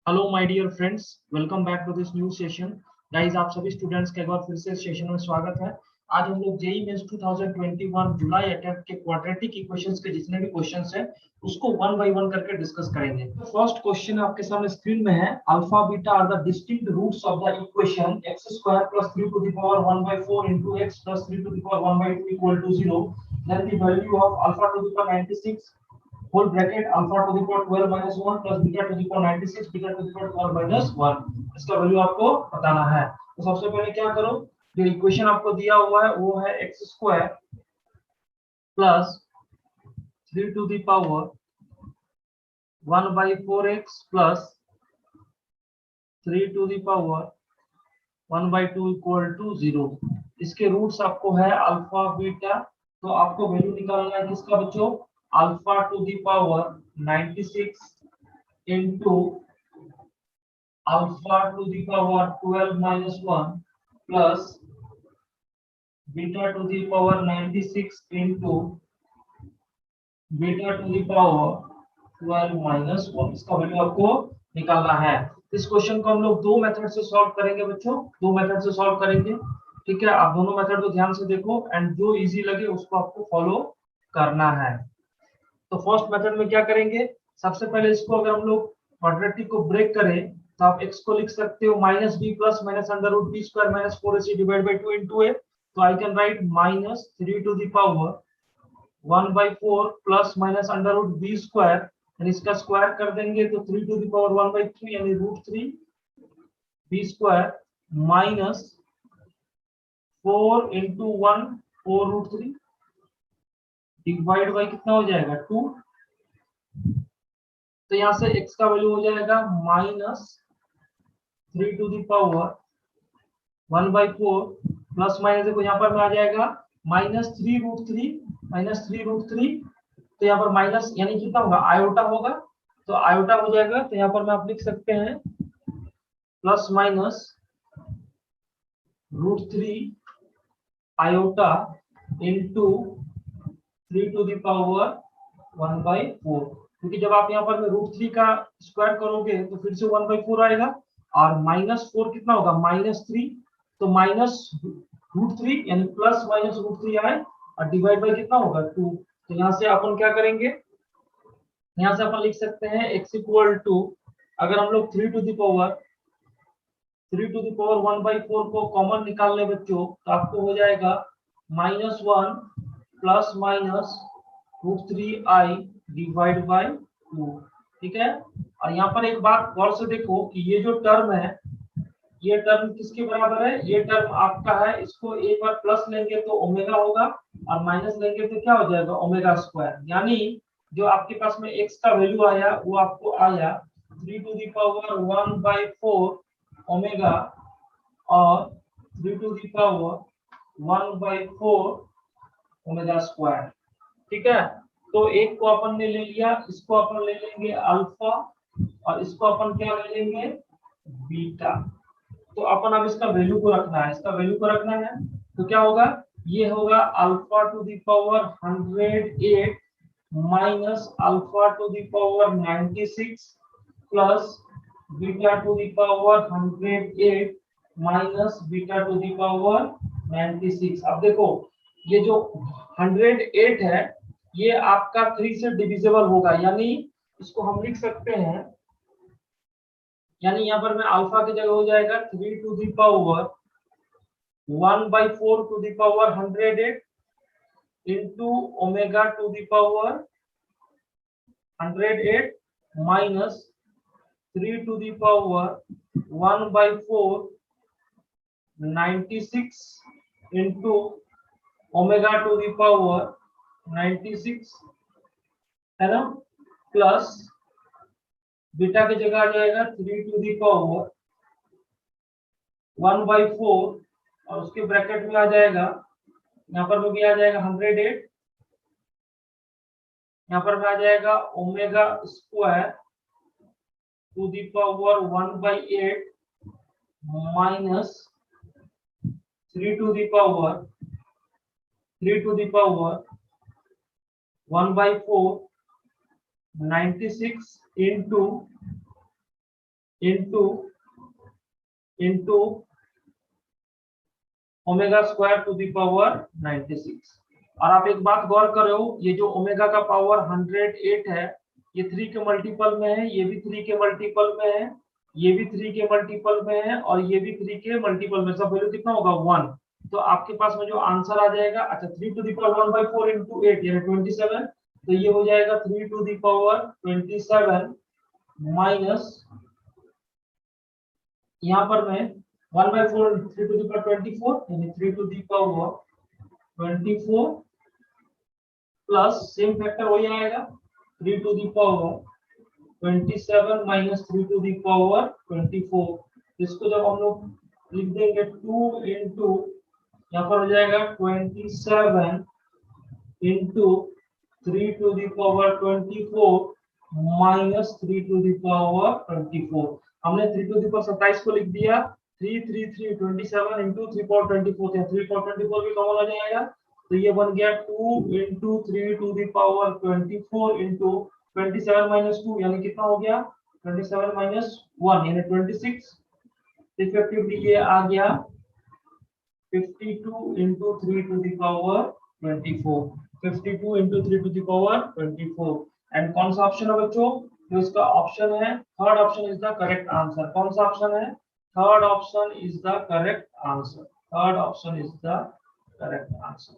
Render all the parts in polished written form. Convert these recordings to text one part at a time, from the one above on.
Hello my dear friends, welcome back to this new session. Guys, आप सभी students का एक बार फिर से सेशन में स्वागत है। आज हम लोग जेईई मेंस 2021 जुलाई अटेम्प्ट के क्वाड्रेटिक इक्वेशंस के जितने भी क्वेश्चंस हैं उसको वन बाय वन करके डिस्कस करेंगे। तो फर्स्ट क्वेश्चन आपके सामने स्क्रीन में है। Alpha beta are the distinct roots of the equation x² + 3 to the power 1/4 * x + 3 to the power 1/2 = 0। Then the value of alpha to the power 96 whole bracket alpha to the power 12 minus 1 plus beta to the power 96 beta to the power 12 minus 1। इसका value आपको बताना है। तो सबसे पहले क्या करो, जो इक्वेशन आपको दिया हुआ है वो है x² plus 3 to the power 1/4x plus 3 to the power 1/2 = 0। इसके रूट्स आपको है अल्फा बीटा, तो आपको वैल्यू निकालना है किसका बच्चों, alpha to the power 96 into alpha to the power 12 minus 1 plus beta to the power 96 into beta to the power 12 minus 1। इसका वैल्यू आपको निकालना है। इस क्वेश्चन को हम लोग दो मेथड से सॉल्व करेंगे बच्चों, दो मेथड से सॉल्व करेंगे। ठीक है, आप दोनों मेथड को ध्यान से देखो एंड जो इजी लगे उसको आपको फॉलो करना है। तो फर्स्ट मेथड में क्या करेंगे, सबसे पहले इसको अगर हम लोग क्वाड्रेटिक को ब्रेक करें तो आप x को लिख सकते हो -b plus minus under root b square minus 4ac divide by 2 into a। तो I can write -3 to the power 1/4 plus minus under root b square, यानी इसका स्क्वायर कर देंगे तो 3 टू द पावर 1/3 यानी √3 b square minus 4 into 1 4√3 divide by कितना हो जाएगा 2। तो यहाँ से x का वैल्यू हो जाएगा -3 to the power 1/4 plus minus देखो यहाँ पर में आ जाएगा -3√3 तो यहाँ पर माइनस यानी कितना होगा, आयोटा होगा। तो आयोटा हो जाएगा तो यहाँ पर में आप लिख सकते हैं plus minus √3 iota into 3 to the power 1/4, क्योंकि जब आप यहाँ पर में √3 का स्क्वायर करोगे तो फिर से 1/4 आएगा और -4 कितना होगा -3, तो -√3 यानी प्लस माइनस √3 आए और डिवाइड बाय कितना होगा 2। तो यहाँ से अपन क्या करेंगे, यहाँ से अपन लिख सकते हैं x इक्वल टू, अगर हम लोग 3 टू द पावर 1/4 को कॉमन निकाल ले बच्चों तो आपको हो जाएगा -1 plus minus √3i divide by 2। ठीक है, और यहाँ पर एक बात गौर से देखो कि ये जो टर्म है ये टर्म किसके बराबर है, ये टर्म आपका है, इसको एक बार प्लस लेंगे तो ओमेगा होगा और माइनस लेंगे तो क्या हो जाएगा ओमेगा स्क्वायर। यानी जो आपके पास में x का वैल्यू आया वो आपको आया 3 टू द पावर 1/4 ओमेगा और 3 to the power 1/4 omega square. ठीक है, तो एक को अपन ने ले लिया, इसको अपन ले लेंगे अल्फा और इसको अपन क्या ले लेंगे बीटा। तो अपन अब इसका वैल्यू को रखना है, इसका वैल्यू को रखना है तो क्या होगा, ये होगा alpha to the power 108 minus alpha to the power 96 plus beta to the power 108 minus beta to the power 96। अब देखो ये जो 108 है ये आपका 3 से डिविजिबल होगा, यानी इसको हम लिख सकते हैं, यानी यहाँ पर में अल्फा की जगह हो जाएगा 3 to the power 1/4 to the power 108 into omega to the power 108 minus 3 to the power 1/4 96 into omega to the power 96 है ना, प्लस बीटा की जगह आ जाएगा 3 टू द पावर 1/4 और उसके ब्रैकेट में आ जाएगा, यहाँ पर भी आ जाएगा 108, यहाँ पर भी आ जाएगा omega square to the power 1/8 minus 3 to the power 1/4 96 into into omega square to the power 96। और आप एक बात गौर करो, ये जो ओमेगा का पावर 108 है, ये 3 के मल्टीपल में है, ये भी 3 के मल्टीपल में है, ये भी 3 के मल्टीपल में है, और ये भी 3 के मल्टीपल में। सब वैल्यू कितना होगा 1। तो आपके पास में जो आंसर आ जाएगा, अच्छा 3 टू द पावर 1/4 into 8 यानी 27, तो ये हो जाएगा 3 टू द पावर 27 माइनस, यहाँ पर मैं 1/4 3 टू द पावर 24 यानी 3 to the power 24 plus same factor हो जाएगा 3 to the power 27 minus 3 to the power 24। इसको जब हम लोग लिख देंगे 2 इंटू, यहाँ पर हो जाएगा 27 into 3 to the power 24 minus 3 to the power 24। हमने 3 टू द पावर 27 को लिख दिया, 3 27 इंटू 3 पावर 24 है, 3 पावर 24 भी कॉमन हो जाएगा, तो ये बन गया 2 into 3 to the power 24 into 27 minus 2 यानी कितना हो गया 27 माइनस 1 यानी 26। इफेक्टिवली ये आ गया 52 into 3 to the power 24, 52 into 3 to the power 24। And कौन सा ऑप्शन है बच्चों? तो इसका ऑप्शन है third option is the correct answer. कौन सा ऑप्शन है? Third option is the correct answer. Third option is the correct answer.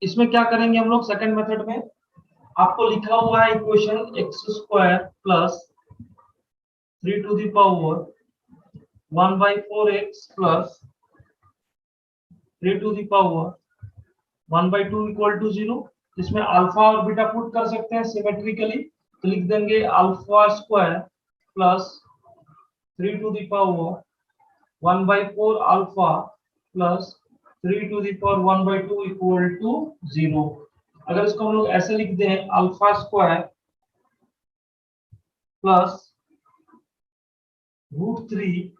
इसमें क्या करेंगे हम लोग सेकंड मेथड में, आपको लिखा हुआ है equation x² plus 3 to the power 1/4x plus 3 to the power 1/2 equal to 0। इसमें अल्फा और बीटा पुट कर सकते हैं सिमेट्रिकली, तो लिख देंगे alpha square plus 3 to the power 1/4 alpha plus 3 to the power 1/2 equal to 0। अगर इसको हम लोग ऐसे लिख दें alpha square plus √3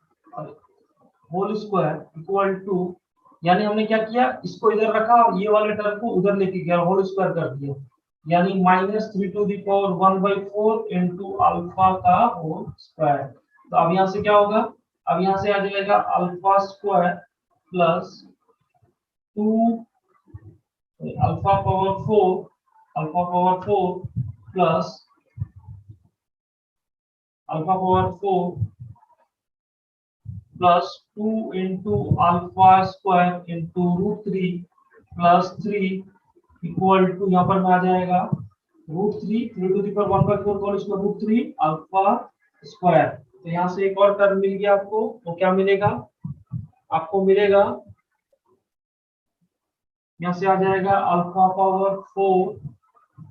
whole square equal to, यानी हमने क्या किया, इसको इधर रखा और ये वाले टर्म को उधर लेके गया, होल स्क्वायर कर दिया, यानी -3 to the power 1/4 into alpha का होल स्क्वायर। तो अब यहाँ से क्या होगा, अब यहाँ से आ जाएगा alpha square plus 2 alpha power 4 plus alpha power 4 plus 2 into alpha square into √3 plus 3 equal to, यहाँ पर में आ जाएगा √3 3 to the power 1/4 whole square √3 alpha square. तो यहाँ से एक और टर्म मिल गया आपको, वो क्या मिलेगा, आपको मिलेगा यहाँ से आ जाएगा alpha power 4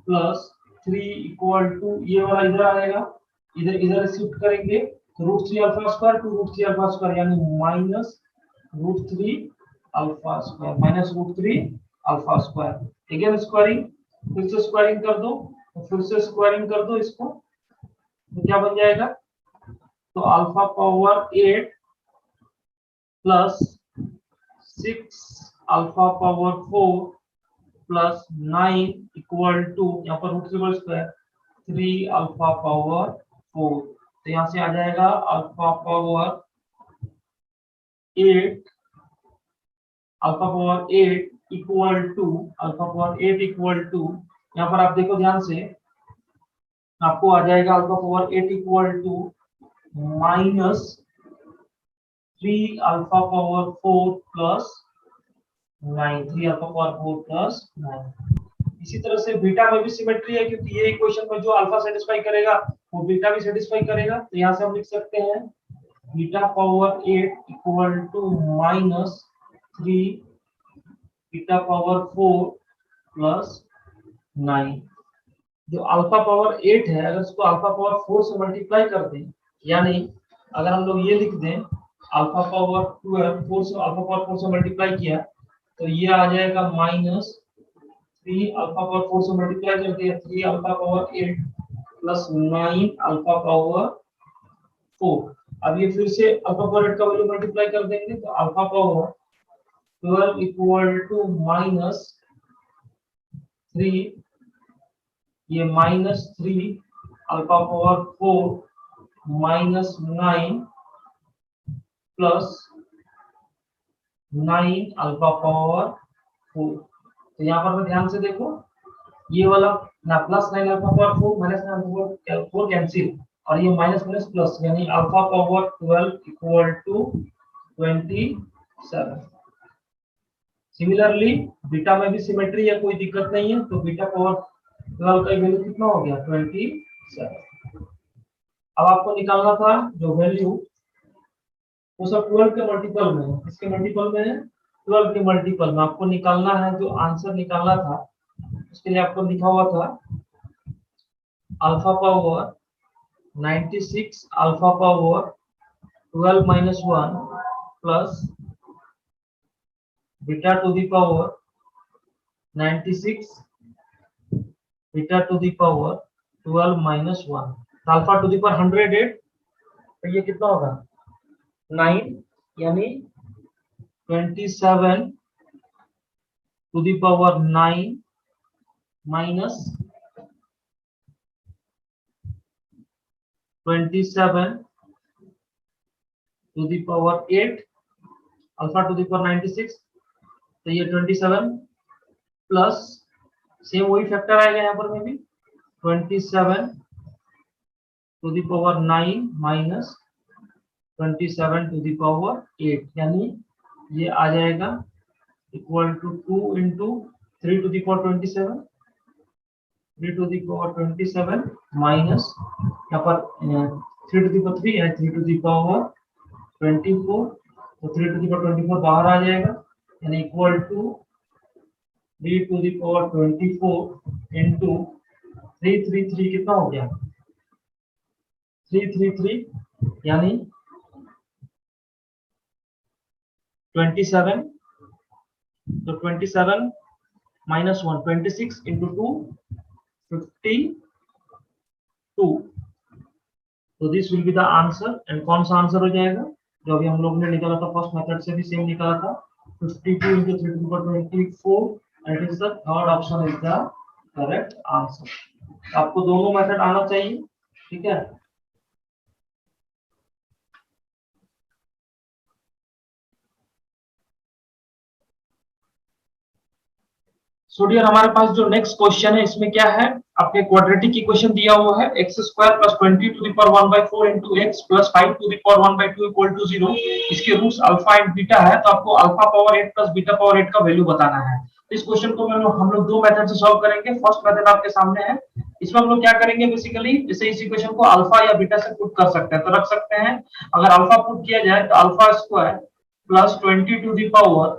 plus 3 equal to, ये वाला इधर आएगा, इधर इधर शिफ्ट करेंगे तो √3 alpha square to √3 alpha square यानी -√3 alpha square minus √3 alpha square. Again squaring, फिर से स्क्वायरिंग कर दो, तो फिर से स्क्वायरिंग कर दो इसको, तो क्या बन जाएगा, तो alpha power 8 plus 6 alpha power 4 plus 9 equal to, यहाँ पर √3 स्क्वायर 3 अल्फा पावर 4। तो यहाँ से आ जाएगा alpha power 8 equal to alpha power 8 equal to, यहाँ पर आप देखो ध्यान से, आपको आ जाएगा alpha power 8 equal to -3 alpha power 4 plus 9, 3 alpha power 4 plus 9। इसी तरह से बीटा में भी सिमेट्री है, क्योंकि ये इक्वेशन में जो अल्फा सेटिस्फाई करेगा वो बीटा भी सेटिस्फाई करेगा। तो यहाँ से हम लिख सकते हैं beta power 8 equal to -3 beta power 4 plus 9। जो अल्फा पावर 8 है, अगर इसको अल्फा पावर 4 से मल्टीप्लाई कर दें, यानी अगर हम लोग ये लिख दें अल्फा पावर 12 4 से अल्फा पावर 4 से मल्टीप्लाई किया, तो ये आ जाएगा -3 अल्फा पावर 4 से मल्टीप्लाई कर दिया 3 alpha power 8 plus 9 alpha power 4। अब ये फिर से अल्फा पावर 8 का वैल्यू मल्टीप्लाई कर देंगे, तो अल्फा पावर 12 इक्वल टू -3 ये -3 alpha power 4 -9 plus 9 alpha power 4। तो यहाँ पर ध्यान से देखो, ये वाला ना +9 alpha power 4 -9 alpha power 4 cancel, और ये माइनस माइनस प्लस, यानी alpha power 12 equal to 27। Similarly beta में भी सिमेट्री है, कोई दिक्कत नहीं है, तो बीटा पावर 12 का वैल्यू कितना हो गया 27। अब आपको निकालना था जो वैल्यू, वो सब 12 के मल्टीपल में है, इसके मल्टीपल में है, 12 के मल्टीपल में आपको निकालना है। जो आंसर निकालना था उसके लिए आपको लिखा हुआ था alpha power 96 alpha power 12 minus 1 plus beta to the power 96 beta to the power 12 minus 1। Alpha to the power 108, तो ये कितना होगा 9, यानी 27 to the power 9 minus 27 to the power 8, alpha to the power 96, तो ये 27 प्लस सेम वही factor आएगा यहाँ पर में भी 27 to the power 9 minus 27 to the power 8, यानी ये आ जाएगा equal to 2 into 3 to the power 27, 3 to the power 27 minus यहाँ पर 3 टू द पावर 3 है, 3 टू द पावर 24, तो 3 टू द पावर 24 बाहर आ जाएगा, यानी equal to 3 to the power 24 into 333 कितना हो गया 333, यानी 27, तो 27 माइनस 1 26 इंटू 2 52, तो this will be the answer. And कौन सा आंसर हो जाएगा जो अभी हम लोग ने निकाला था फर्स्ट मेथड से भी सेम निकाला था 52 into 3 to the power 24, and it is the third option is the correct answer. आपको दोनों मेथड आना चाहिए, ठीक है। सो डियर, हमारे पास जो नेक्स्ट क्वेश्चन है इसमें क्या है, आपके क्वाड्रेटिक इक्वेशन दिया हुआ है x square plus 20 to the power 1/4 into x plus 5 to the power 1/2 equal to 0। इसके रूट्स अल्फा एंड बीटा है, तो आपको alpha power 8 plus beta power 8 का वैल्यू बताना है। तो इस क्वेश्चन को हम लोग दो मेथड से सॉल्व करेंगे। फर्स्ट मेथड आपके सामने है, इसमें हम लोग क्या करेंगे बेसिकली, जैसे इस इक्वेशन को अल्फा या बीटा से पुट कर सकते हैं, तो रख सकते हैं। अगर अल्फा पुट किया जाए तो alpha square plus 20 to the power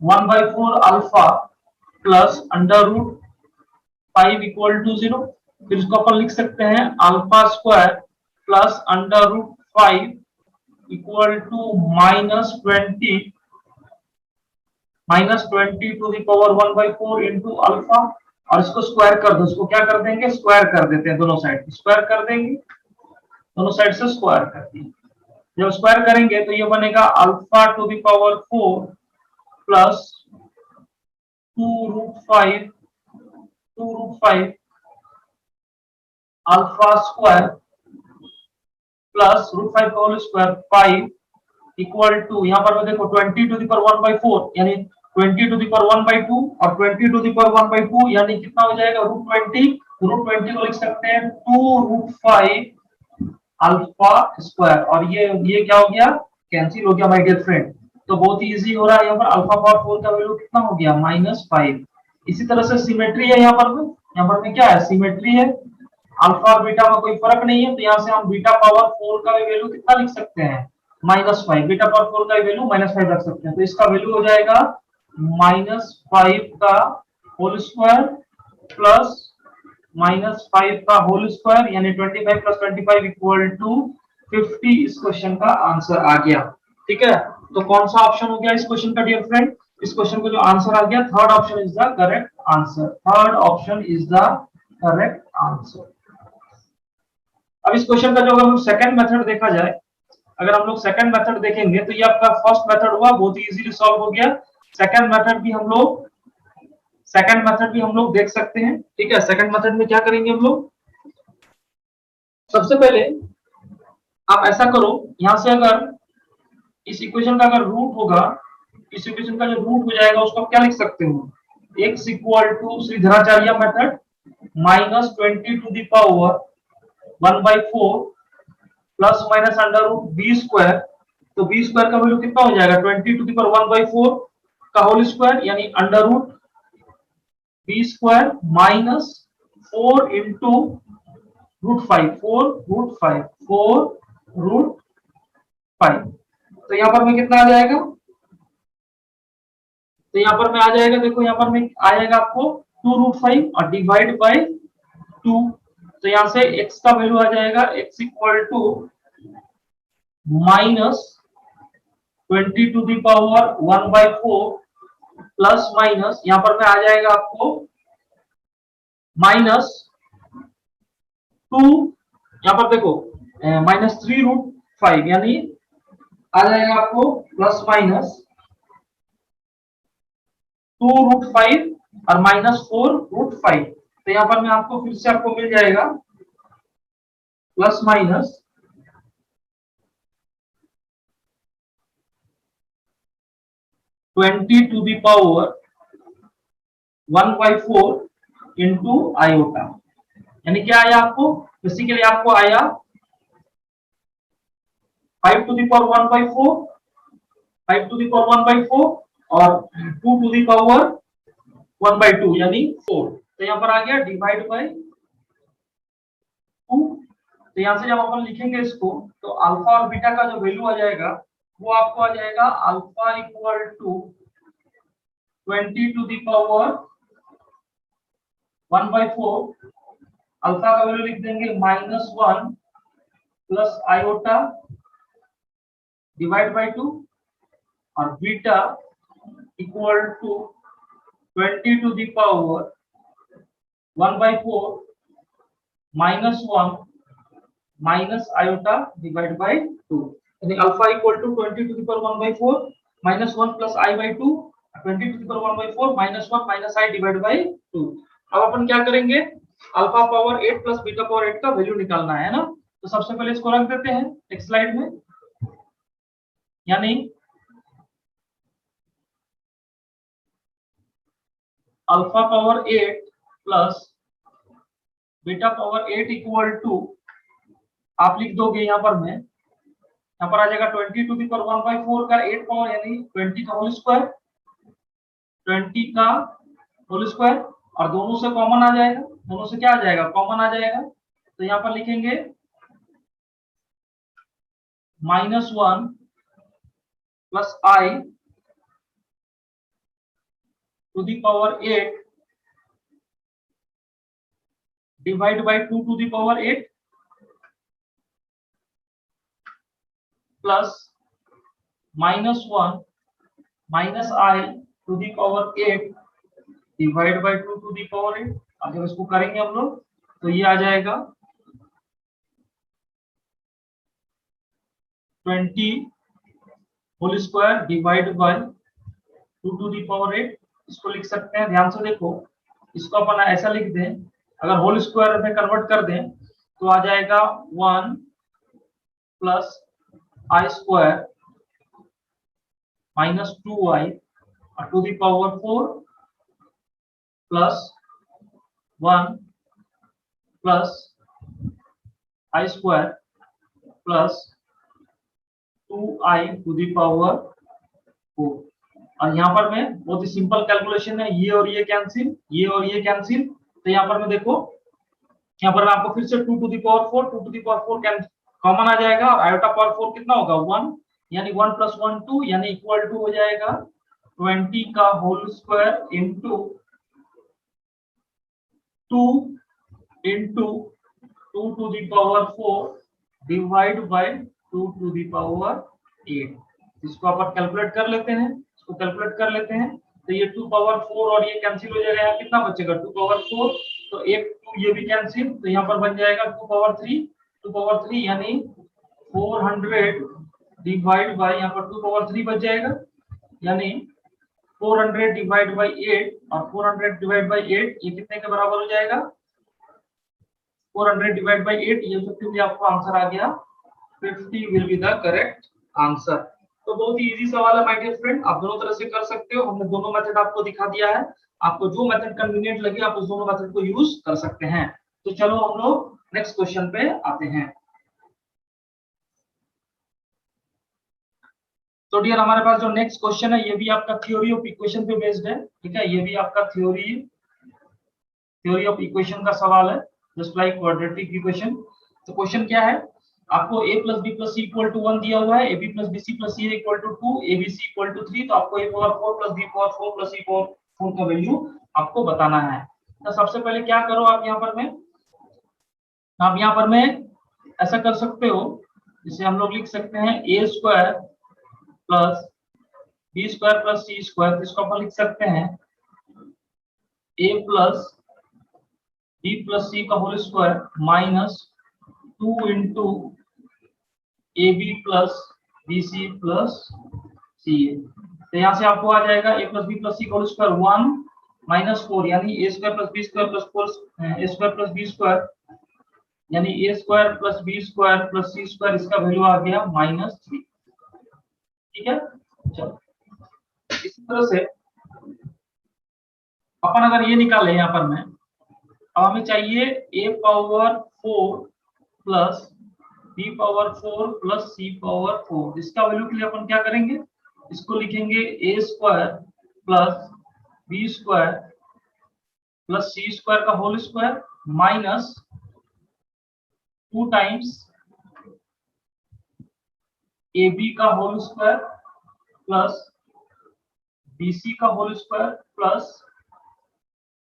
1/4 alpha plus under root 5 equal to 0। फिर इसको अपन लिख सकते हैं alpha square plus under root 5 equal to -20 to the power 1/4 into alpha, और इसको स्क्वायर कर दो। इसको क्या कर देंगे, स्क्वायर कर देते हैं, दोनों साइड स्क्वायर कर देंगे, दोनों साइड से स्क्वायर कर दिए। जब स्क्वायर करेंगे तो ये बनेगा alpha to the power 4 plus 2√5 alpha square plus √5 का होल स्क्वायर 5 इक्वल टू, यहाँ पर देखो 20 टू द पावर 1/4 यानी 20 टू द पावर 1/2 और 20 टू द पावर 1/2 यानी कितना हो जाएगा √20। √20 को लिख सकते हैं 2√5 अल्फा स्क्वायर, और ये क्या हो गया, कैंसिल हो गया माय डियर फ्रेंड। तो बहुत ही इजी हो रहा है, यहाँ पर अल्फा पावर 4 का वैल्यू कितना हो गया -5। इसी तरह से सिमेट्री है, यहाँ पर में क्या है, सिमेट्री है, अल्फा और बीटा में कोई फर्क नहीं है, तो यहाँ से हम बीटा पावर 4 का वैल्यू कितना लिख सकते हैं -5, बीटा पावर 4 का वैल्यू -5 रख सकते हैं। तो इसका वैल्यू हो जाएगा -5 का होल स्क्वायर प्लस -5 का होल स्क्वायर, यानी 25 प्लस 25 इक्वल टू 50। इस क्वेश्चन का आंसर आ गया, ठीक है। तो कौन सा ऑप्शन हो गया इस क्वेश्चन का डियर फ्रेंड, इस क्वेश्चन का जो आंसर आ गया third option is the correct answer, third option is the correct answer. अब इस क्वेश्चन का जो अगर हम सेकंड मेथड देखा जाए, अगर हम लोग सेकंड मेथड देखेंगे तो ये आपका फर्स्ट मेथड हुआ, बहुत ही इजीली सॉल्व हो गया। सेकंड मेथड भी हम लोग सेकंड मेथड भी हम लोग देख सकते हैं। ठीक है, सेकंड मेथड में क्या करेंगे हम लोग, सबसे पहले आप ऐसा करो, यहां से अगर इस इक्वेशन का अगर रूट होगा, इस इक्वेशन का जो रूट हो जाएगा उसको आप क्या लिख सकते हो, x equal to Shridharacharya method minus 20 to the power 1/4 plus minus under root b square. तो बी स्क्वायर का वैल्यू कितना हो जाएगा, 20 टू द पावर 1/4 का होल स्क्वायर यानी under root b square minus 4 into root 5, 4 root 5 तो यहाँ पर में कितना आ जाएगा, तो यहाँ पर में आ जाएगा, देखो यहाँ पर में आ जाएगा आपको 2 रूट 5 और डिवाइड बाय 2। तो यहाँ से x का वैल्यू आ जाएगा x equal to minus 20 to the power 1/4 plus minus यहाँ पर में आ जाएगा आपको माइनस 2, यहाँ पर देखो माइनस 3 रूट 5 यानी आ जाएगा आपको प्लस माइनस 2 रूट 5 और माइनस 4 रूट 5। तो यहाँ पर में आपको फिर से आपको मिल जाएगा plus minus 20 to the power 1/4 into iota, यानी क्या आया आपको, बेसिकली आपको आया 5 to the power 1/4, 5 to the power 1/4 और 2 टू द पावर 1/2 यानी 4। तो यहाँ पर आ गया डिवाइड बाय 2। तो यहाँ से जब अपन लिखेंगे इसको तो अल्फा और बीटा का जो वैल्यू आ जाएगा वो आपको आ जाएगा alpha equal to 20 to the power 1/4, alpha का वैल्यू लिख देंगे -1 प्लस आयोटा डिवाइड बाय 2 और beta equal to 20 to the power 1/4 -1 minus iota divide by 2, यानी alpha equal to 20 to the power 1/4 -1 plus i by 2, 20 to the power 1/4 -1 minus i divide by 2। अब अपन क्या करेंगे, alpha power 8 plus beta power 8 का value निकालना है ना। तो सबसे पहले इसको रख देते हैं एक स्लाइड में, यानी alpha power 8 plus beta power 8 equal to आप लिख दोगे यहाँ पर में, यहाँ पर आ जाएगा 20 टू द पावर 1/4 का 8 पावर यानी 20 का होल स्क्वायर, 20 का होल स्क्वायर और दोनों से कॉमन आ जाएगा, दोनों से क्या आ जाएगा, कॉमन आ जाएगा। तो यहाँ पर लिखेंगे -1 plus i to the power 8 divide by 2 to the power 8 plus -1 minus i to the power 8 divide by 2 to the power 8। अब जब इसको करेंगे हम लोग तो ये आ जाएगा 20 whole square divide by 2 to the power 8। इसको लिख सकते हैं, ध्यान से देखो, इसको अपन ऐसा लिख दें, अगर होल स्क्वायर में कन्वर्ट कर दें तो आ जाएगा 1 plus i square minus 2i to the power 4 plus 1 plus i square plus 2i to the power 4। और यहाँ पर में बहुत ही सिंपल कैलकुलेशन है, ये और ये कैंसिल, ये और ये कैंसिल। तो यहाँ पर में देखो, यहाँ पर आपको फिर से 2 to the power 4, 2 to the power 4 common आ जाएगा और आयोटा पावर 4 कितना होगा 1, यानी 1 प्लस 1 2 यानी इक्वल टू हो जाएगा 20 का whole square into 2 into 2 to the power 4 divide by 2 to the power 8। इसको अपन कैलकुलेट कर लेते हैं, इसको कैलकुलेट कर लेते हैं। तो ये 2 पावर 4 और ये कैंसिल हो जाएगा, यहाँ कितना बचेगा 2 पावर 4, तो एक 2 ये भी कैंसिल, तो यहाँ पर बन जाएगा 2 पावर 3 यानी 400 डिवाइड बाय यहाँ पर 2 पावर 3 बच जाएगा, यानी 400 डिवाइड बाई 8 और 400 डिवाइड बाई 8 ये कितने के बराबर हो जाएगा? 400 डिवाइड बाई 8 ये इफेक्टिवली आपको आंसर आ गया 50 will be the correct answer. तो बहुत ही इजी सवाल है माय डियर फ्रेंड, आप दोनों तरह से कर सकते हो। हमने दोनों मेथड आपको दिखा दिया है, आपको जो मेथड कन्वीनियंट लगे आप उस दोनों मेथड को यूज कर सकते हैं। तो चलो हम लोग नेक्स्ट क्वेश्चन पे आते हैं। तो डियर हमारे पास जो नेक्स्ट क्वेश्चन है ये भी आपका थ्योरी ऑफ इक्वेशन पे बेस्ड है, ठीक है। ये भी आपका थ्योरी ऑफ इक्वेशन का सवाल है, जस्ट लाइक क्वाड्रेटिक इक्वेशन। तो क्वेश्चन क्या है, आपको a plus b plus c equal to 1 दिया हुआ है, ab plus bc plus c equal to 2, abc equal to 3। तो आपको a power 4 plus b power 4 plus c power 4 का वैल्यू आपको बताना है। तो सबसे पहले क्या करो आप यहाँ पर में, आप यहाँ पर में ऐसा कर सकते हो, जिसे हम लोग लिख सकते हैं a square plus b square plus c square. इसको अपन लिख सकते हैं a plus b plus c का whole square minus 2 into ab plus bc plus ca। तो यहाँ से आपको आ जाएगा a plus b plus c whole square 1 minus 4 यानी a square plus b square plus 4 a square plus b square यानी a square plus b square plus c square, इसका value आ गया -3। ठीक है, चलो इसी तरह से अपन अगर ये निकाले यहाँ पर में, अब हमें चाहिए a power 4 plus b power 4 plus c power 4। इसका वैल्यू के लिए अपन क्या करेंगे, इसको लिखेंगे a square plus b square plus c square का whole square minus 2 times ab का होल स्क्वायर प्लस bc का होल स्क्वायर प्लस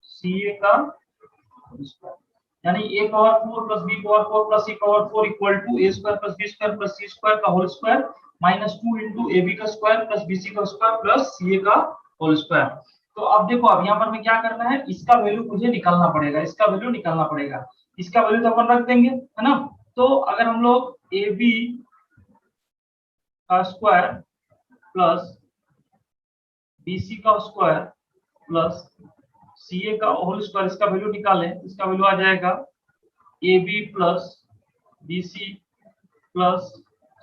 ca का होल स्क्वायर, यानी a power 4 plus b power 4 plus c power 4 equal टू a square plus b square plus c square का whole square minus 2 into ab का square plus bc का square plus ca का whole square. तो अब देखो, अब यहाँ पर में क्या करना है, इसका वैल्यू मुझे निकालना पड़ेगा, इसका वैल्यू निकालना पड़ेगा। इसका वैल्यू तो अपन रख देंगे, है ना। तो अगर हम लोग ab का स्क्वायर प्लस bc का स्क्वायर प्लस ca का होल स्क्वायर, इसका वैल्यू निकालें, इसका वैल्यू आ जाएगा ab plus bc plus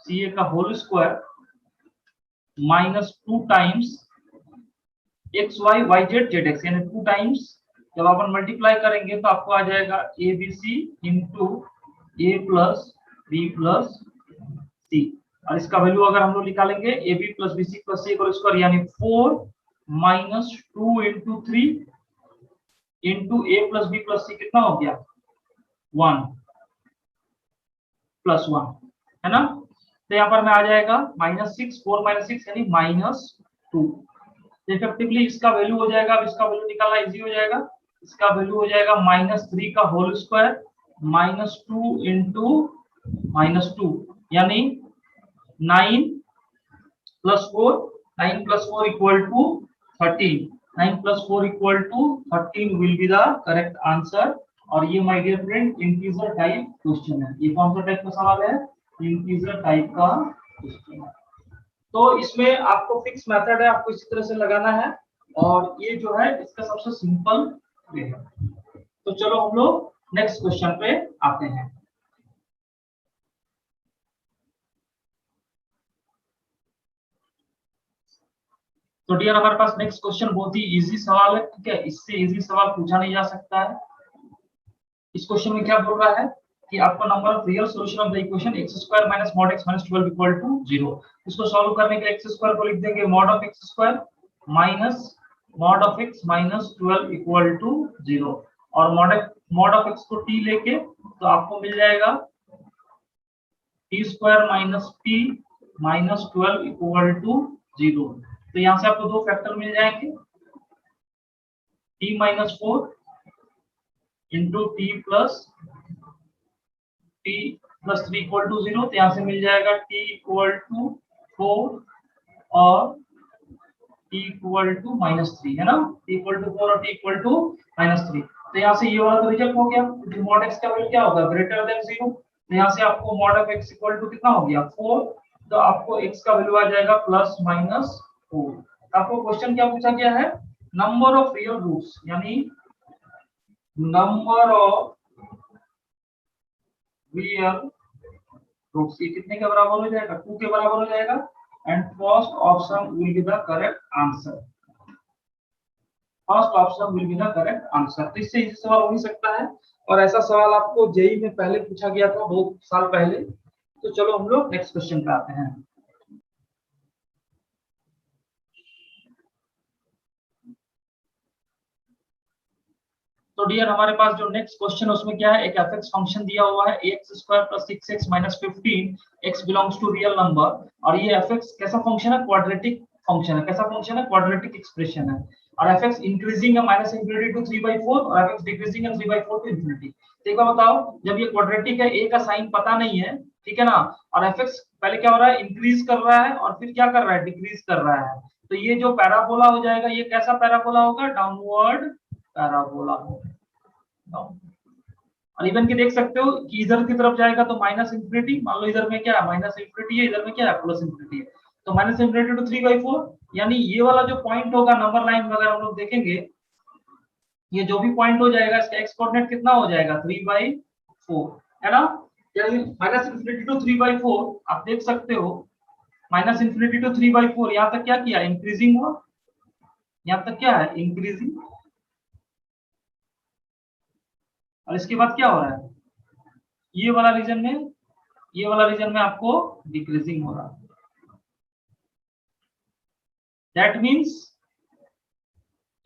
ca का whole square minus 2 times x y y z z x, यानी 2 टाइम्स जब अपन मल्टीप्लाई करेंगे तो आपको आ जाएगा abc into a plus b plus c। और इसका वैल्यू अगर हम लोग निकालेंगे ab plus bc plus c का स्क्वायर यानी 4 minus 2 into 3 into a plus b plus c कितना हो गया 1 प्लस 1, है ना। तो यहाँ पर में आ जाएगा -6, 4 माइनस 6 यानी -2। इफेक्टिवली इसका वैल्यू हो जाएगा, अब इसका वैल्यू निकालना इजी हो जाएगा। इसका वैल्यू हो जाएगा -3 का होल स्क्वायर -2 इंटू -2 यानी 9 plus 4, 9 plus 4 equal to 13, 9 plus 4 equal to 13 will be the correct answer. और ये my dear friend integer type question है। ये कौन सा टाइप का सवाल है, इंटीजर टाइप का क्वेश्चन है। तो इसमें आपको फिक्स मेथड है, आपको इसी तरह से लगाना है, और ये जो है इसका सबसे सिंपल वे है। तो चलो हम लोग नेक्स्ट क्वेश्चन पे आते हैं। तो डियर हमारे पास नेक्स्ट क्वेश्चन बहुत ही इजी सवाल है, ठीक है। इससे इजी सवाल पूछा नहीं जा सकता है। इस क्वेश्चन में क्या बोल रहा है कि आपको number of real solution of the equation x² - mod x - 12 equal to 0। इसको सॉल्व करने के लिए x² को लिख देंगे mod of x² minus mod of x - 12 equal to 0, और mod of x को t लेके तो आपको मिल जाएगा t² - t - 12 इक्वल टू 0। तो यहाँ से आपको दो फैक्टर मिल जाएंगे, t - 4 into t plus 3 equal to 0। तो यहाँ से मिल जाएगा t इक्वल टू 4 और t इक्वल टू -3, है ना। t इक्वल टू 4 और t इक्वल टू -3। तो यहाँ से ये वाला तो रिजेक्ट हो गया, क्योंकि mod x का वैल्यू क्या होगा ग्रेटर देन 0। तो यहाँ से आपको mod of x equal to कितना हो गया 4। तो आपको x का वैल्यू आ जाएगा +- 4। आपको क्वेश्चन क्या पूछा गया है, नंबर ऑफ रियल रूट्स, यानी नंबर ऑफ रियल रूट्स ये कितने के बराबर हो जाएगा, 2 के बराबर हो जाएगा, and first option will be the correct answer. First option will be the correct answer. तो इससे इजी सवाल हो नहीं सकता है, और ऐसा सवाल आपको जेई में पहले पूछा गया था बहुत साल पहले। तो चलो हम लोग नेक्स्ट क्वेश्चन पे आते हैं। तो डियर हमारे पास जो नेक्स्ट क्वेश्चन है उसमें क्या है, एक एफ फंक्शन दिया हुआ है ax square plus 6x minus 15 x belongs to real number, और ये एफ कैसा फंक्शन है, क्वाड्रेटिक फंक्शन है। कैसा फंक्शन है, क्वाड्रेटिक एक्सप्रेशन है, और एफ इंक्रीजिंग है माइनस इंफिनिटी टू 3/4 और एफ डिक्रीजिंग है 3/4 टू इंफिनिटी। तो एक बार बताओ, जब ये क्वाड्रेटिक है, a का साइन पता नहीं है, ठीक है ना, और एफ पहले क्या हो रहा है, इंक्रीज कर रहा है, और फिर क्या कर रहा है, डिक्रीज कर रहा है, तो ये जो पैराबोला हो जाएगा, ये कैसा पैराबोला होगा, डाउनवर्ड पैराबोला होगा। और इवन की देख सकते हो कि इधर की तरफ जाएगा तो माइनस इंफिनिटी, मान लो इधर में क्या है, माइनस इंफिनिटी है, इधर में क्या है, प्लस इंफिनिटी है, तो माइनस इंफिनिटी टू 3/4, यानी ये वाला जो पॉइंट होगा नंबर लाइन में, अगर हम लोग देखेंगे, ये जो भी पॉइंट हो जाएगा, इसका एक्स कोऑर्डिनेट कितना हो जाएगा, 3/4, है ना। यानी माइनस इंफिनिटी टू 3/4 आप देख सकते हो, माइनस इंफिनिटी टू 3/4, यहाँ तक क्या किया, इंक्रीजिंग हुआ, यहाँ तक क्या है, इंक्रीजिंग, और इसके बाद क्या हो रहा है, ये वाला रीजन में, ये वाला रीजन में आपको डिक्रीजिंग हो रहा है। दैट मींस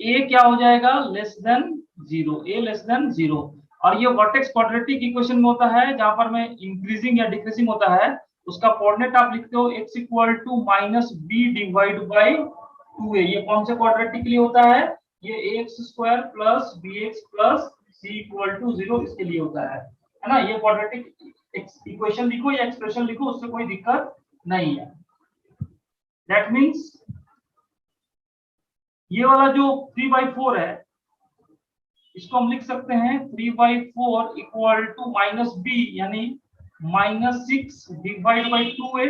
ए क्या हो जाएगा, लेस देन 0, ए लेस देन 0। और ये वर्टेक्स क्वाड्रेटिक इक्वेशन में होता है, जहां पर में इंक्रीजिंग या डिक्रीजिंग होता है, उसका कोऑर्डिनेट आप लिखते हो x equal to minus b divide by 2a। ये कौन से क्वाड्रेटिक के लिए होता है, ये ax square plus bx plus c equal to 0 इसके लिए होता है ना। ये क्वाड्रेटिक इक्वेशन लिखो या एक्सप्रेशन लिखो, उससे कोई दिक्कत नहीं है। दैट मींस ये वाला जो 3/4 है, इसको हम लिख सकते हैं 3/4 इक्वल टू माइनस बी, यानी -6 डिवाइड बाई 2a,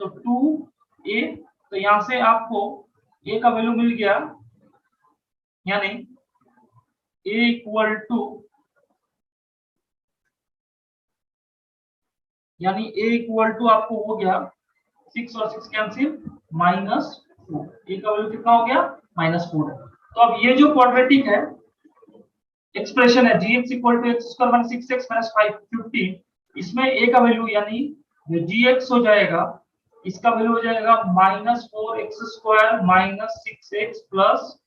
तो 2a, तो यहां से आपको a का वैल्यू मिल गया, यानी a इक्वल टू, यानी a इक्वल टू आपको हो गया 6 और 6 कैंसिल, -4, a का वैल्यू कितना हो गया, -4। तो अब ये जो क्वाड्रेटिक है एक्सप्रेशन है gx equal to x square minus 6x minus 515, इसमें a का वैल्यू यानी जो gx हो जाएगा, इसका वैल्यू हो जाएगा -4x square minus 6x plus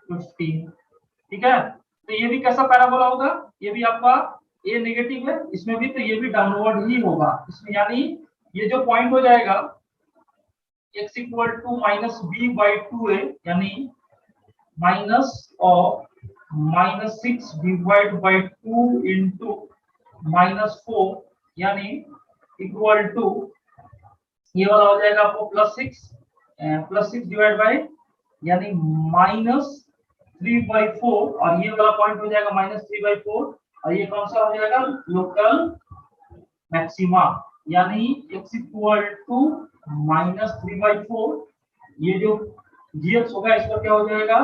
15, ठीक है। तो ये भी कैसा पैराबोला होगा, ये भी आपका a नेगेटिव है, इसमें भी, तो ये भी डाउनवर्ड ही होगा इसमें, यानी ये जो पॉइंट हो जाएगा x equal to minus b by 2a, यानी minus of -6 divide by 2 into -4, यानी इक्वल टू, ये वाला हो जाएगा आपको +6 डिवाइड बाई, यानी -3/4, और ये वाला पॉइंट हो जाएगा -3/4, और ये कौन सा हो जाएगा, लोकल मैक्सिमा, यानी x इक्वल टू -3/4, ये जो gx होगा इसका क्या हो जाएगा,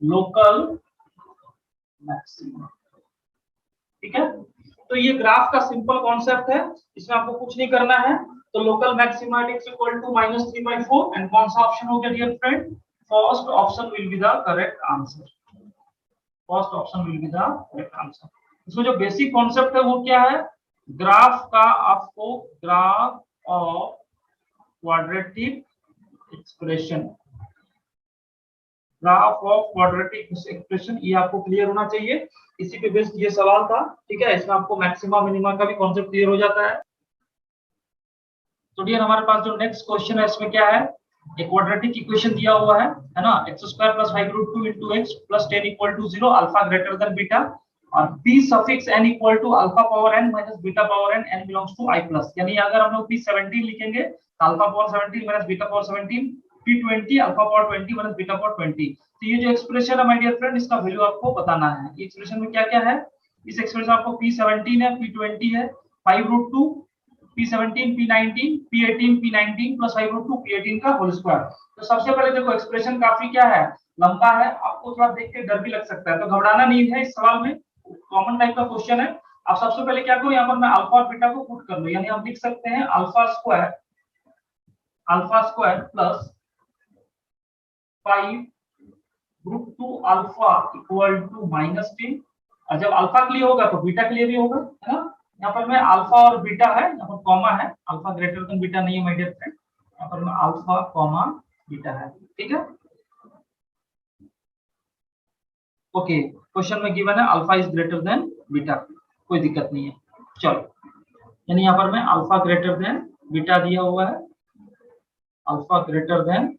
लोकल मैक्सिमा, ठीक है। तो ये ग्राफ का सिंपल कॉन्सेप्ट है, इसमें आपको कुछ नहीं करना है। तो local maxima x equal to -3/4, and कौन सा ऑप्शन हो गया dear friend, first option will be the correct answer, first option will be the correct answer. इसमें जो बेसिक कॉन्सेप्ट है वो क्या है, ग्राफ का, आपको graph of quadratic expression, graph of quadratic expression, ये आपको क्लियर होना चाहिए। इसी पे बेस्ड ये सवाल था, ठीक है। इसमें आपको मैक्सिमा मिनिमा का भी कॉन्सेप्ट क्लियर हो जाता है। तो डियर हमारे पास जो नेक्स्ट क्वेश्चन है, इसमें क्या है, एक क्वाड्रेटिक इक्वेशन दिया हुआ है ना, x² + 5√2 * x + 10 = 0, alpha greater than beta, और p suffix n equal to alpha power n minus beta power n, n belongs to i plus, यानी अगर हम लोग p17 लिखेंगे तो alpha power 17 minus beta power 17, p20 alpha power 20 minus beta power 20। तो ये जो एक्सप्रेशन है माय डियर फ्रेंड, इसका वैल्यू आपको बताना है। एक्सप्रेशन में क्या क्या है, इस एक्सप्रेशन में आपको p17 है, p20 है, 5√2 P17 P19 P18 P19 plus 5√2 P18 का होल स्क्वायर। तो सबसे पहले देखो एक्सप्रेशन काफी क्या है, लंबा है, आपको थोड़ा देख के डर भी लग सकता है, तो घबराना नहीं है, इस सवाल में कॉमन टाइप का क्वेश्चन है। अब सबसे पहले क्या करो, यहाँ पर मैं अल्फा और बीटा को पुट कर लूं, यानी हम लिख सकते हैं alpha square plus 5√2 alpha equal to -10। और जब अल्फा के लिए होगा तो बीटा के लिए भी होगा, है ना। यहाँ पर मैं अल्फा और बीटा है, यहाँ पर कॉमा है, अल्फा ग्रेटर देन बीटा नहीं है माय डियर फ्रेंड, यहाँ पर मैं अल्फा कॉमा बीटा है, ठीक है। ओके, क्वेश्चन में गिवन है alpha is greater than beta, कोई दिक्कत नहीं है। चलो, यानी यहाँ पर मैं अल्फा ग्रेटर देन बीटा दिया हुआ है, अल्फा ग्रेटर देन,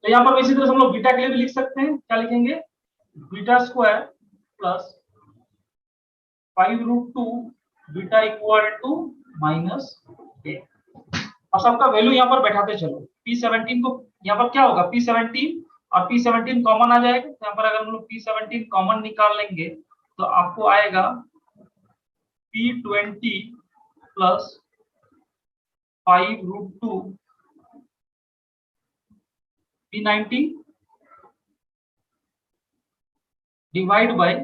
तो यहाँ पर इसी तरह से हम लोग बीटा के लिए भी लिख सकते हैं, क्या लिखेंगे, beta square plus 5√2 beta equal to -1। और सबका वैल्यू यहाँ पर बैठाते चलो, P17 को यहाँ पर क्या होगा, P17 और P17 कॉमन आ जाएगा, यहाँ पर अगर हम लोग P17 कॉमन निकाल लेंगे तो आपको आएगा P20 plus 5√2 P19 divide by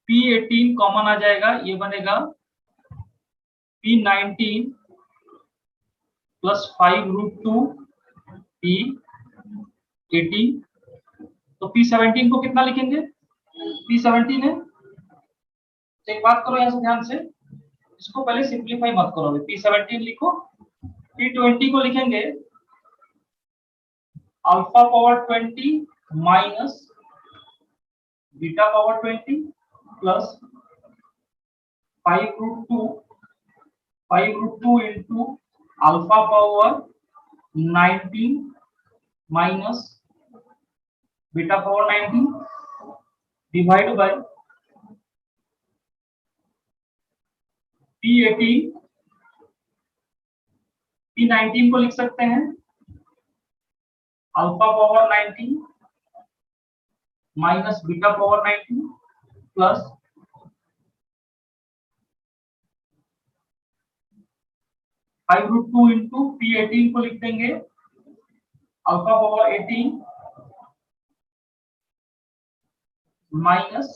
P18 common आ जाएगा, ये बनेगा P19 प्लस 5√2 P18। तो P17 को कितना लिखेंगे, P17 है, तो एक बात करो यहाँ से ध्यान से, इसको पहले सिंप्लीफाई मत करो, P17 लिखो, P20 को लिखेंगे alpha power 20 minus beta power 20 plus 5√2 into alpha power 19 minus beta power 19 divide by P18, P19 को लिख सकते हैं alpha power 19 minus beta power 19 plus 5√2 into P18 को लिख देंगे alpha power 18 minus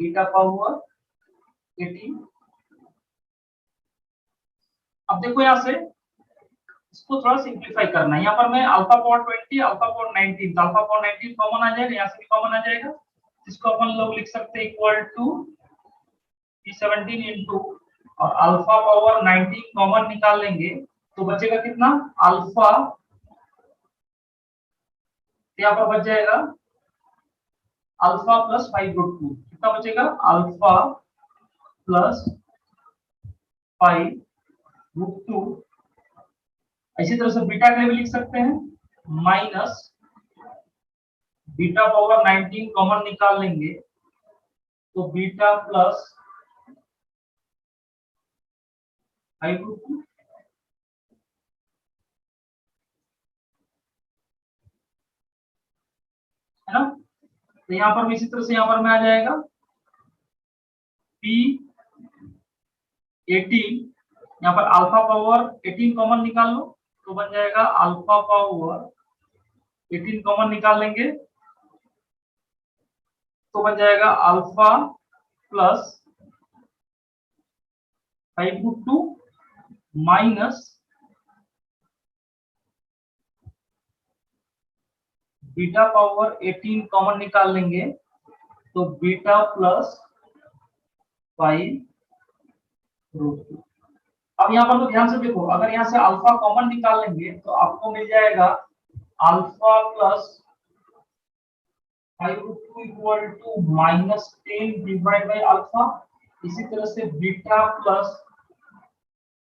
beta power 18। अब देखो यहाँ से इसको थोड़ा सिंप्लीफाई करना है, यहाँ पर मैं अल्फा पावर 20 अल्फा पावर 19, तो अल्फा पावर 19 कॉमन आ जाएगा, यहाँ से भी कॉमन आ जाएगा, इसको अपन लोग लिख सकते हैं इक्वल टू P17 इंटू और अल्फा पावर 19 कॉमन निकाल लेंगे तो बचेगा कितना, अल्फा, यहाँ पर बच जाएगा अल्फा प्लस 5√2, कितना बचेगा, अल्फा प्लस 5√2। इसी तरह से बीटा के लिए भी लिख सकते हैं, माइनस बीटा पावर 19 कॉमन निकाल लेंगे तो बीटा प्लस 5√2, है ना। तो यहाँ पर भी इसी तरह से यहाँ पर में आ जाएगा P18, यहाँ पर अल्फा पावर 18 कॉमन निकाल लो तो बन जाएगा अल्फा पावर 18 कॉमन निकाल लेंगे तो बन जाएगा alpha plus 5√2 minus beta power 18 common निकाल लेंगे तो बीटा प्लस 5√2। अब यहाँ पर तो ध्यान से देखो, अगर यहाँ से अल्फा कॉमन निकाल लेंगे तो आपको मिल जाएगा alpha plus 5√2 equal to -10 divide by alpha. इसी तरह से beta plus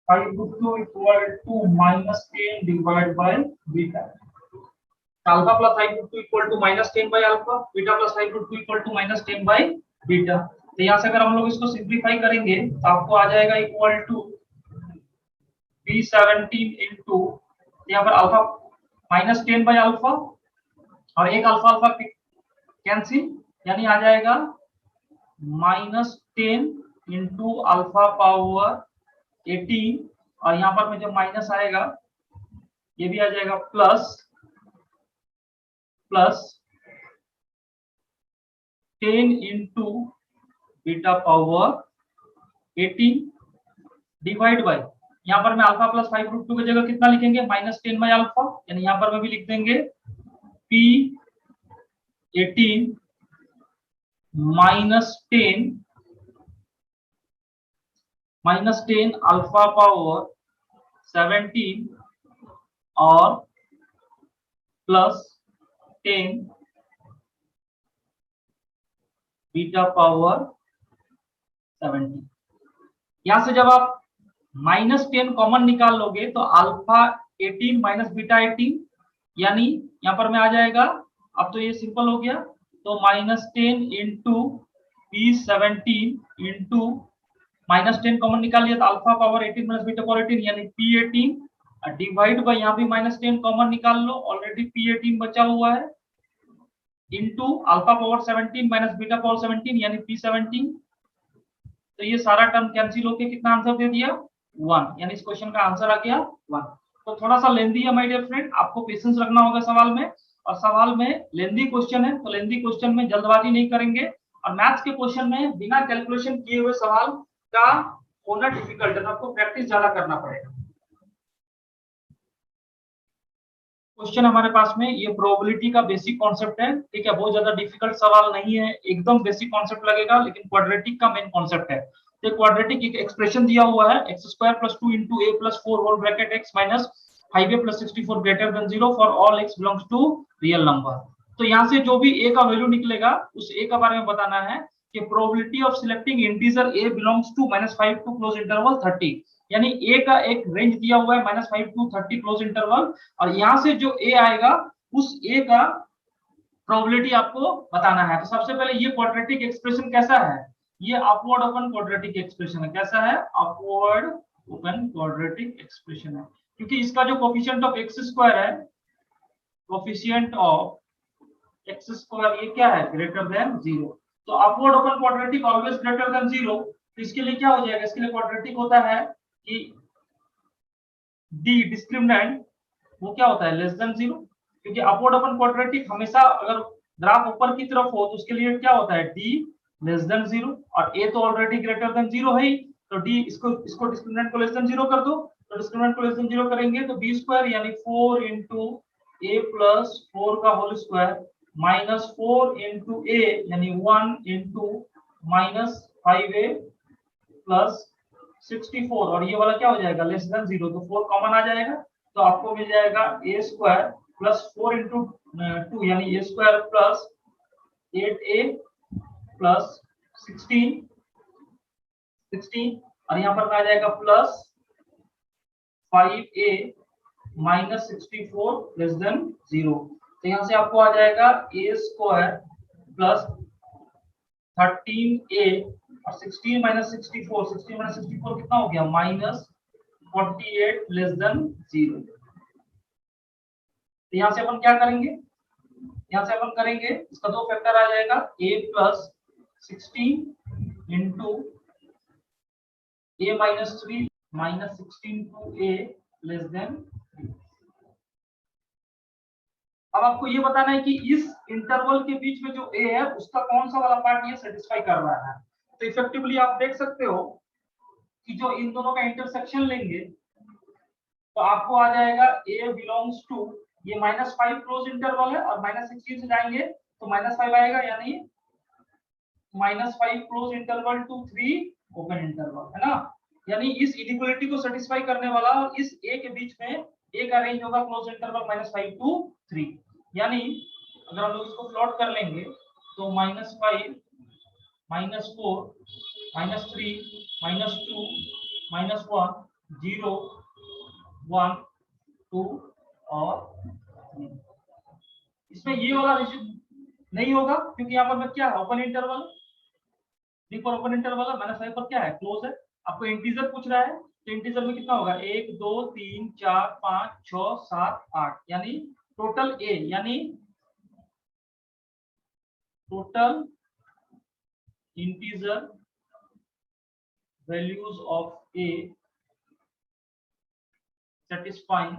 5√2 equal to -10 divide by beta. Alpha plus 5√2 equal to -10 by alpha, beta plus 5√2 equal to -10 by beta. तो यहाँ से अगर हम लोग इसको सिंप्लीफाई करेंगे तो आपको आ जाएगा इक्वल टू P17 इंटू, यहाँ पर अल्फा -10 बाय अल्फा और एक अल्फा कैंसिल, यानी आ जाएगा -10 इंटू अल्फा पावर 18, और यहाँ पर में जब माइनस आएगा ये भी आ जाएगा plus 10 into beta power 18 divide by, यहाँ पर मैं अल्फा प्लस 5√2 की जगह कितना लिखेंगे, -10 बाय अल्फा, यानी यहाँ पर मैं भी लिख देंगे P18 -10 अल्फा पावर 17 और प्लस 10 बीटा पावर 17। यहां से जब आप -10 कॉमन निकाल लोगे तो अल्फा 18 माइनस बीटा 18, यानी यहां पर में आ जाएगा, अब तो ये सिंपल हो गया, तो -10 इंटू P17 इंटू -10 कॉमन निकाल लिया तो alpha power 18 minus beta power 18 यानी P18 डिवाइड बाय, यहाँ भी -10 कॉमन निकाल लो, ऑलरेडी P18 बचा हुआ है, into alpha power 17 minus beta power 17 यानी P17। तो ये सारा टर्म कैंसिल होके कितना आंसर दे दिया 1, यानी इस क्वेश्चन का आंसर आ गया 1। तो थोड़ा सा लेंदी है माय डियर फ्रेंड, आपको पेशेंस रखना होगा सवाल में, और सवाल में लेंदी क्वेश्चन है तो लेंदी क्वेश्चन में जल्दबाजी नहीं करेंगे, और मैथ्स के क्वेश्चन में बिना कैलकुलेशन किए हुए सवाल का होना डिफिकल्ट है, तो आपको प्रैक्टिस ज्यादा करना पड़ेगा। क्वेश्चन हमारे पास में ये प्रोबेबिलिटी का बेसिक कॉन्सेप्ट है, ठीक है, बहुत ज्यादा डिफिकल्ट सवाल नहीं है, एकदम बेसिक कॉन्सेप्ट लगेगा, लेकिन क्वाड्रेटिक का मेन कॉन्सेप्ट है। तो क्वाड्रेटिक एक एक्सप्रेशन दिया हुआ है x² + 2 * a + 4 whole bracket x - 5a + 64 greater than 0 for all x belongs to real number. तो यहाँ से जो भी a का वैल्यू निकलेगा उस a का बारे में बताना है कि probability of selecting integer a belongs to -5 to close interval 30, यानी a का एक रेंज दिया हुआ है -5 टू 30 क्लोज इंटरवल, और यहां से जो a आएगा उस a का प्रोबेबिलिटी आपको बताना है। तो सबसे पहले ये क्वाड्रेटिक एक्सप्रेशन कैसा है, ये अपवर्ड ओपन क्वाड्रेटिक एक्सप्रेशन है, कैसा है, अपवर्ड ओपन क्वाड्रेटिक एक्सप्रेशन है, क्योंकि इसका जो कोफिशिएंट ऑफ x² है, कोफिशिएंट ऑफ x² ये क्या है, ग्रेटर देन 0। तो upward open quadratic always greater than 0, तो इसके लिए क्या हो जाएगा, इसके लिए क्वाड्रेटिक होता है कि डी डिस्क्रिमिनेंट वो क्या होता है, लेस देन 0, क्योंकि अपवर्ड ओपन क्वाड्रेटिक हमेशा अगर ग्राफ ऊपर की तरफ हो तो उसके लिए क्या होता है, डी लेस देन 0, और ए तो ऑलरेडी ग्रेटर देन 0 है ही, तो डी इसको डिस्क्रिमिनेंट को लेस देन 0 कर दो, तो डिस्क्रिमिनेंट को लेस देन 0 करेंगे तो b² यानी 4 इंटू a + 4 का होल स्क्वायर -4 इंटू a यानी 1 इंटू -5a + 64, और ये वाला क्या हो जाएगा, लेस देन 0, तो 4 कॉमन आ जाएगा, तो आपको मिल जाएगा a² + 4 इंटू 2 यानी a² + 8a + 16 और यहाँ पर आ जाएगा प्लस 5a - 64 लेस देन 0, तो यहाँ से आपको आ जाएगा a² + 13a और 16 - 64, 16 - 64 कितना हो गया, -48 लेस देन 0। तो यहाँ से अपन क्या करेंगे, यहाँ से अपन करेंगे इसका दो फैक्टर आ जाएगा, a + 16 into a - 3 -16 to a less than 3। अब आपको ये बताना है कि इस इंटरवल के बीच में जो a है उसका कौन सा वाला पार्ट ये सेटिस्फाई कर रहा है। तो इफेक्टिवली आप देख सकते हो कि जो इन दोनों का इंटरसेक्शन लेंगे तो आपको आ जाएगा a बिलोंग्स टू, ये -5 क्लोज इंटरवल है और -16 से जाएंगे तो -5 आएगा, यानी -5 close interval to 3 open interval, है ना, यानी इस इनइक्वालिटी को सेटिस्फाई करने वाला और इस a के बीच में a का रेंज होगा क्लोज इंटरवल -5 टू 3, यानी अगर हम लोग इसको प्लॉट कर लेंगे तो -5 -4 -3 -2 -1 0 1 2 और 3। इसमें ये वाला नहीं होगा क्योंकि यहाँ पर मैं क्या है, ओपन इंटरवल, पर ओपन इंटरवल है, -5 पर क्या है, क्लोज है। आपको इंटीजर पूछ रहा है तो इंटीजर में कितना होगा, 1 2 3 4 5 6 7 8, यानी टोटल a यानी total integer values of a satisfying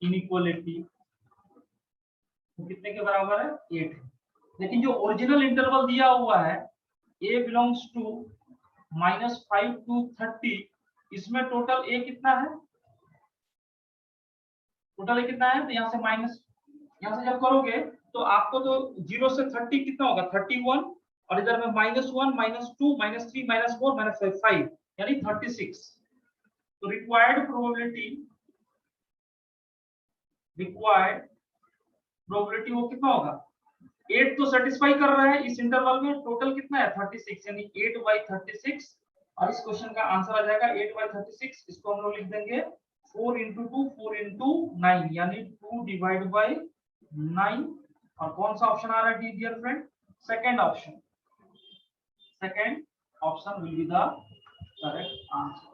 inequality तो कितने के बराबर है 8। लेकिन जो ओरिजिनल इंटरवल दिया हुआ है a बिलोंग्स टू -5 to 30, इसमें टोटल a कितना है, टोटल a कितना है, तो यहाँ से माइनस, यहाँ से जब करोगे तो आपको तो 0 से 30 कितना होगा 31, और इधर में -1 -2 -3 -4 -5 यानी 36। तो रिक्वायर्ड प्रोबेबिलिटी वो कितना होगा 8 तो सेटिस्फाई कर रहा है इस इंटरवल में, टोटल कितना है 36 यानी 8/36। और इस क्वेश्चन का आंसर आ जाएगा 8/36। इसको हम लोग लिख देंगे 4 × 2 4 × 9 यानी 2/9। और कौन सा ऑप्शन आ रहा है dear friend, second option will be the correct answer.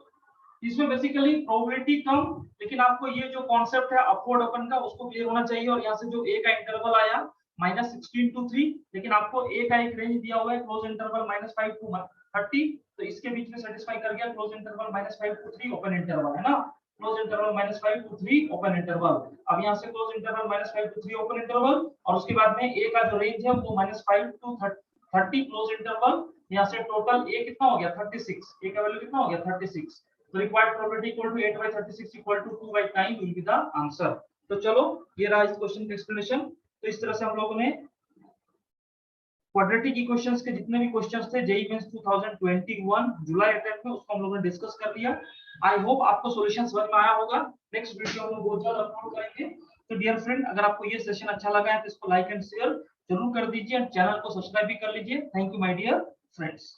इसमें बेसिकली प्रोबेबिलिटी कम, लेकिन आपको ये जो कॉन्सेप्ट है अपवर्ड ओपन का उसको क्लियर होना चाहिए। और यहाँ से जो a का इंटरवल आया -16 to 3, लेकिन आपको a का एक रेंज दिया हुआ है क्लोज इंटरवल -5 to 30, तो इसके बीच में सेटिस्फाई कर गया close interval -5 to 3 open interval है ना, close interval -5 to 3 open interval. अब यहाँ से close interval -5 to 3 open interval, और उसके बाद में a का जो रेंज है वो -5 to 30 क्लोज इंटरवल। यहाँ से टोटल a कितना हो गया 36, a का वैल्यू कितना हो गया 36। तो required probability equal to 8/36 equal to 2/9 will be the answer. तो चलो ये रहा इस क्वेश्चन का एक्सप्लेनेशन। तो इस तरह से हम लोगों ने क्वाड्रेटिक इक्वेशंस के जितने भी क्वेश्चंस थे जेईई मेंस 2021 जुलाई अटेम्प्ट में उसको हम लोगों ने डिस्कस कर लिया। आई होप आपको सॉल्यूशन समझ में आया होगा। नेक्स्ट वीडियो हम लोग बहुत जल्द अपलोड करेंगे। तो डियर फ्रेंड, अगर आपको ये सेशन अच्छा लगा है तो इसको लाइक एंड शेयर जरूर कर दीजिए, और चैनल को सब्सक्राइब भी कर लीजिए। Thank you my dear friends.